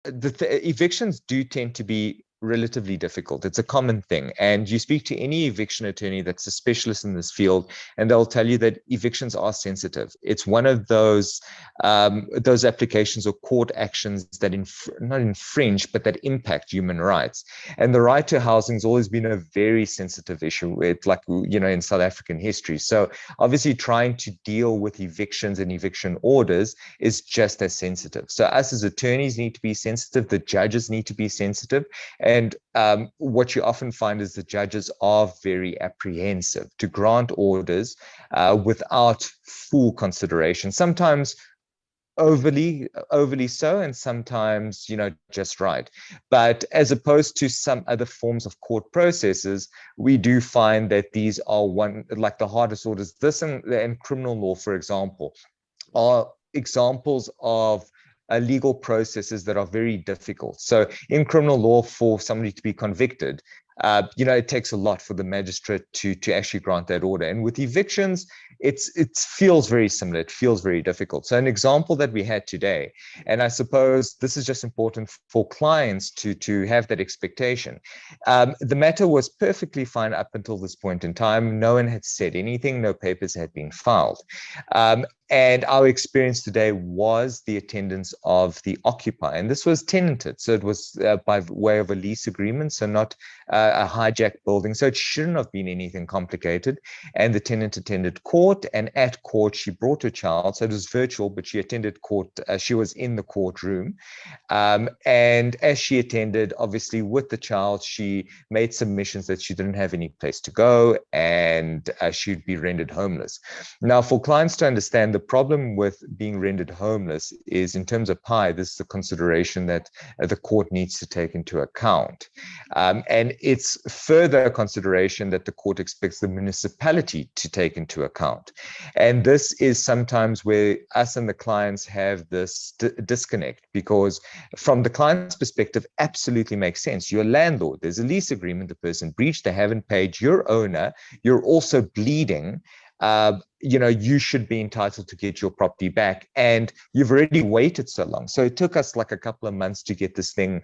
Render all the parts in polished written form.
Evictions do tend to be relatively difficult. It's a common thing. And you speak to any eviction attorney that's a specialist in this field, and they'll tell you that evictions are sensitive. It's one of those applications or court actions that not infringe, but that impact human rights. And the right to housing has always been a very sensitive issue with, like, in South African history. So obviously trying to deal with evictions and eviction orders is just as sensitive. So us as attorneys need to be sensitive. The judges need to be sensitive. And what you often find is the judges are very apprehensive to grant orders without full consideration. Sometimes overly so, and sometimes just right. But as opposed to some other forms of court processes, we do find that these are like the hardest orders. This and criminal law, for example, are examples of legal processes that are very difficult. So in criminal law, for somebody to be convicted, it takes a lot for the magistrate to actually grant that order. And with evictions, it feels very similar. It feels very difficult. So an example that we had today, and I suppose this is just important for clients to have that expectation. The matter was perfectly fine up until this point in time. No one had said anything. No papers had been filed. And our experience today was the attendance of the occupier. And this was tenanted. So it was by way of a lease agreement, so not a hijacked building. So it shouldn't have been anything complicated. And the tenant attended court. And at court, she brought her child. So it was virtual, but she attended court. She was in the courtroom. And as she attended, obviously, with the child, she made submissions that she didn't have any place to go and she'd be rendered homeless. Now, for clients to understand, the problem with being rendered homeless is, in terms of PI, this is a consideration that the court needs to take into account. And it's further consideration that the court expects the municipality to take into account. And this is sometimes where us and the clients have this disconnect, because from the client's perspective, absolutely makes sense. You're a landlord. There's a lease agreement. The person breached. They haven't paid. You're owner. You're also bleeding. You should be entitled to get your property back, and you've already waited so long. So it took us like a couple of months to get this thing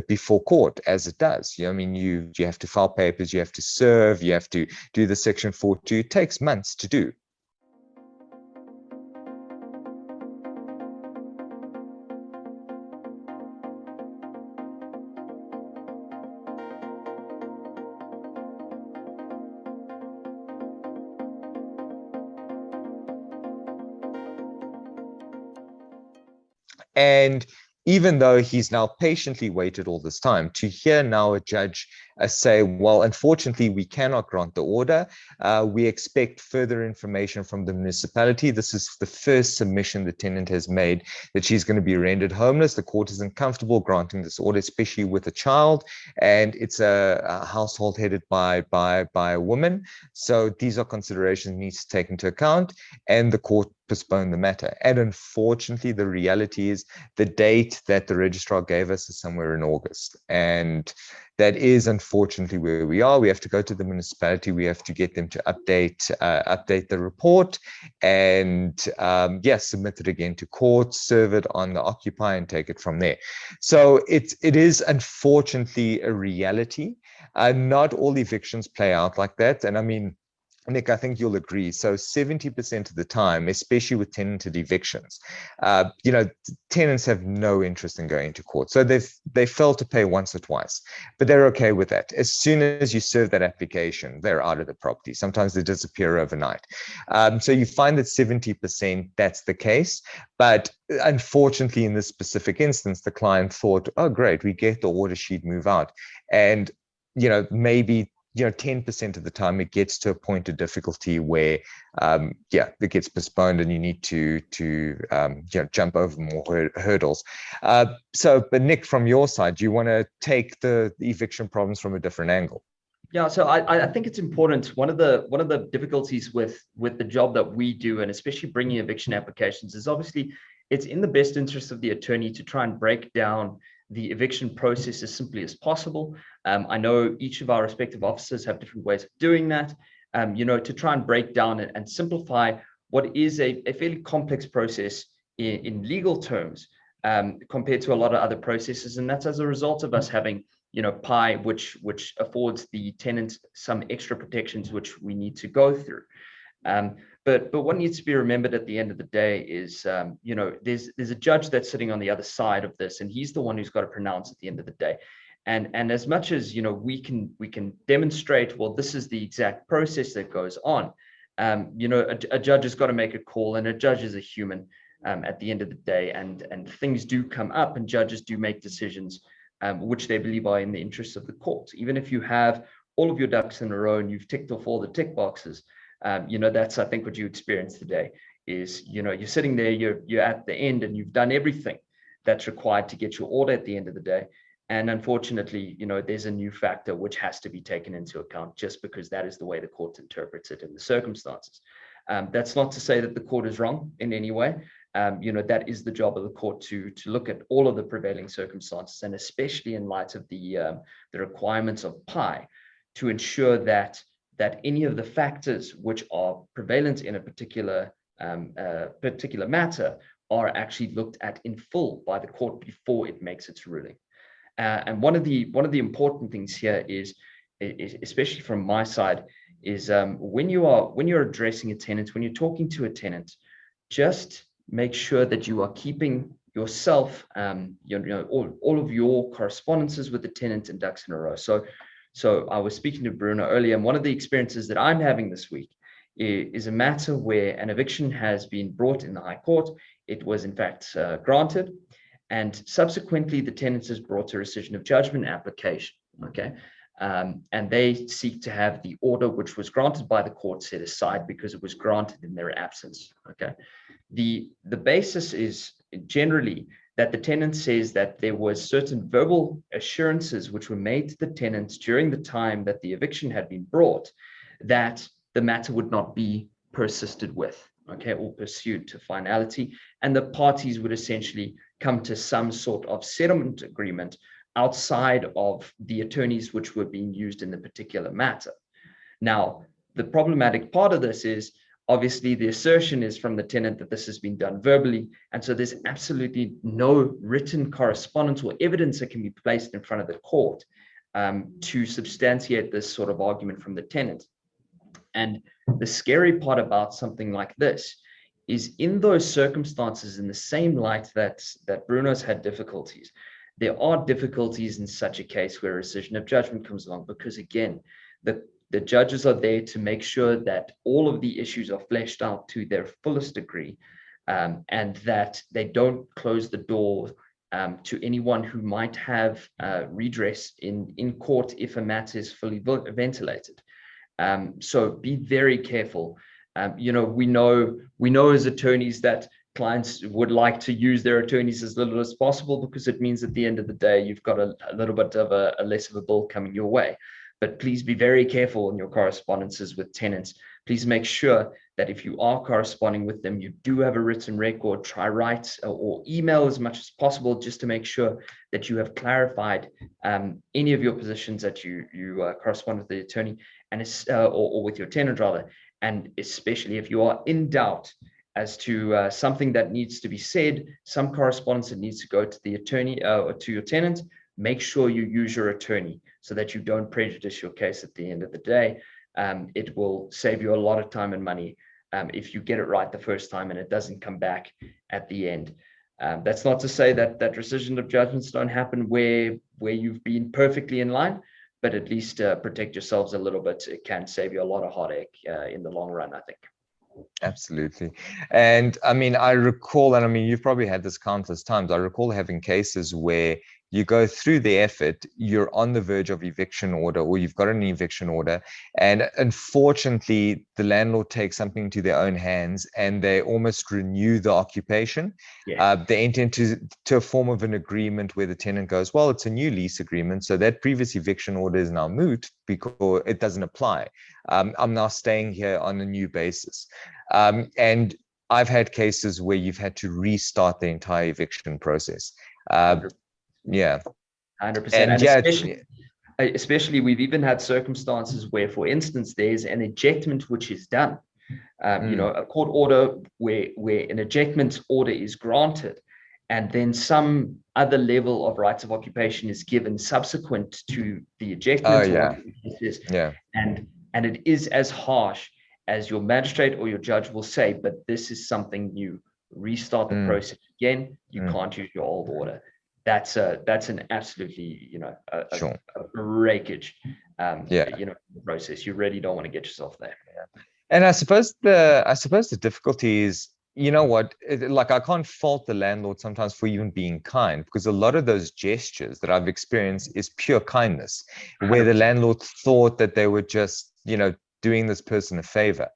before court, as it does. You have to file papers, you have to serve, you have to do the Section 42. It takes months to do. And even though he's now patiently waited all this time, to hear now a judge say, well, unfortunately, we cannot grant the order. We expect further information from the municipality. This is the first submission the tenant has made that she's going to be rendered homeless. The court isn't comfortable granting this order, especially with a child, and it's a household headed by a woman. So these are considerations needs to take into account, and the court postpone the matter. And unfortunately, the reality is the date that the registrar gave us is somewhere in August. And that is unfortunately where we are. We have to go to the municipality. We have to get them to update the report and submit it again to court, serve it on the occupier, and take it from there. So it is unfortunately a reality. Not all evictions play out like that. And I mean, Nick, I think you'll agree. So 70% of the time, especially with tenanted evictions, tenants have no interest in going to court. So they fail to pay once or twice, but they're okay with that. As soon as you serve that application, they're out of the property. Sometimes they disappear overnight. So you find that 70%, that's the case. But unfortunately, in this specific instance, the client thought, oh, great, we get the order sheet, move out. And, maybe 10% of the time it gets to a point of difficulty where it gets postponed and you need to jump over more hurdles. But Nick, from your side, do you want to take the eviction problems from a different angle? Yeah, so I think it's important. One of the difficulties with the job that we do, and especially bringing eviction applications, is obviously it's in the best interest of the attorney to try and break down the eviction process as simply as possible. I know each of our respective officers have different ways of doing that, to try and break down and simplify what is a fairly complex process in legal terms, compared to a lot of other processes. And that's as a result of us having, PI, which affords the tenant some extra protections which we need to go through. But what needs to be remembered at the end of the day is, there's a judge that's sitting on the other side of this, and he's the one who's got to pronounce at the end of the day. And as much as we can demonstrate, well, this is the exact process that goes on. A judge has got to make a call, and a judge is a human at the end of the day, and things do come up, and judges do make decisions which they believe are in the interests of the court. Even if you have all of your ducks in a row and you've ticked off all the tick boxes, that's, I think, what you experience today is, you're sitting there, you're at the end, and you've done everything that's required to get your order at the end of the day. And unfortunately, there's a new factor which has to be taken into account, just because that is the way the court interprets it in the circumstances. That's not to say that the court is wrong in any way. That is the job of the court to look at all of the prevailing circumstances, and especially in light of the requirements of PI, to ensure that any of the factors which are prevalent in a particular matter are actually looked at in full by the court before it makes its ruling. And one of the important things here is especially from my side, is when you're addressing a tenant, when you're talking to a tenant, just make sure that you are keeping yourself, all of your correspondences with the tenant in ducks in a row. So I was speaking to Bruno earlier, and one of the experiences that I'm having this week is a matter where an eviction has been brought in the High Court. It was in fact granted, and subsequently the tenant has brought a rescission of judgment application. Okay. And they seek to have the order which was granted by the court set aside because it was granted in their absence. Okay. The basis is generally that the tenant says that there was certain verbal assurances which were made to the tenants during the time that the eviction had been brought, that the matter would not be persisted with, okay, or pursued to finality, and the parties would essentially come to some sort of settlement agreement outside of the attorneys which were being used in the particular matter. Now, the problematic part of this is obviously the assertion is from the tenant that this has been done verbally, and so there's absolutely no written correspondence or evidence that can be placed in front of the court to substantiate this sort of argument from the tenant. And the scary part about something like this is, in those circumstances, in the same light that Bruno's had difficulties, there are difficulties in such a case where a rescission of judgment comes along, because again, the judges are there to make sure that all of the issues are fleshed out to their fullest degree, and that they don't close the door to anyone who might have redress in court if a matter is fully ventilated. So be very careful. We know as attorneys that clients would like to use their attorneys as little as possible, because it means at the end of the day, you've got a little bit of a less of a bill coming your way. But please be very careful in your correspondences with tenants. Please make sure that if you are corresponding with them, you do have a written record. Try write or email as much as possible, just to make sure that you have clarified any of your positions that you correspond with the attorney and or with your tenant rather. And especially if you are in doubt as to something that needs to be said, some correspondence that needs to go to the attorney or to your tenant, make sure you use your attorney so that you don't prejudice your case at the end of the day. It will save you a lot of time and money if you get it right the first time and it doesn't come back at the end. That's not to say that rescission of judgments don't happen where you've been perfectly in line, but at least protect yourselves a little bit. It can save you a lot of heartache in the long run, I think. Absolutely. And I mean, I recall, and I mean, you've probably had this countless times. I recall having cases where you go through the effort, you're on the verge of eviction order, or you've got an eviction order, and unfortunately the landlord takes something to their own hands and they almost renew the occupation. Yeah. They enter into a form of an agreement where the tenant goes, well, it's a new lease agreement, so that previous eviction order is now moot because it doesn't apply. I'm now staying here on a new basis. And I've had cases where you've had to restart the entire eviction process. Yeah, 100%. And especially we've even had circumstances where, for instance, there's an ejectment which is done. A court order where an ejectment order is granted, and then some other level of rights of occupation is given subsequent to the ejectment. Yeah. And it is as harsh as your magistrate or your judge will say, but this is something new. Restart the process again. You can't use your old order. That's an absolutely, a breakage, process. You really don't want to get yourself there. And I suppose the difficulty is, you know what, like, I can't fault the landlord sometimes for even being kind, because a lot of those gestures that I've experienced is pure kindness, where the landlord thought that they were just, doing this person a favor.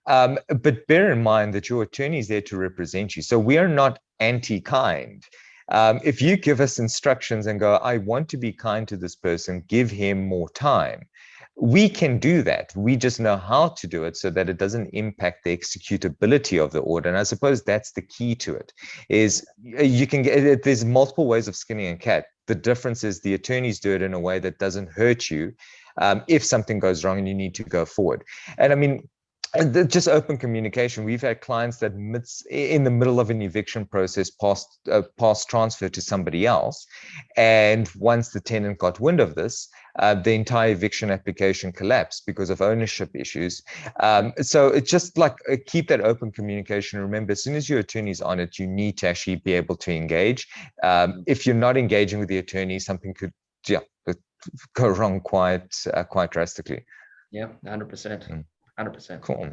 But bear in mind that your attorney is there to represent you. So we are not anti-kind. If you give us instructions and go, I want to be kind to this person, give him more time, we can do that. We just know how to do it so that it doesn't impact the executability of the order. And I suppose that's the key to it, is you can get, there's multiple ways of skinning a cat. The difference is the attorneys do it in a way that doesn't hurt you if something goes wrong and you need to go forward. And I mean, just open communication. We've had clients that in the middle of an eviction process passed transfer to somebody else, and once the tenant got wind of this, the entire eviction application collapsed because of ownership issues. So it's just like, keep that open communication. Remember, as soon as your attorney's on it, you need to actually be able to engage. If you're not engaging with the attorney, something could go wrong quite drastically. Yeah, 100%. 100%. Cool.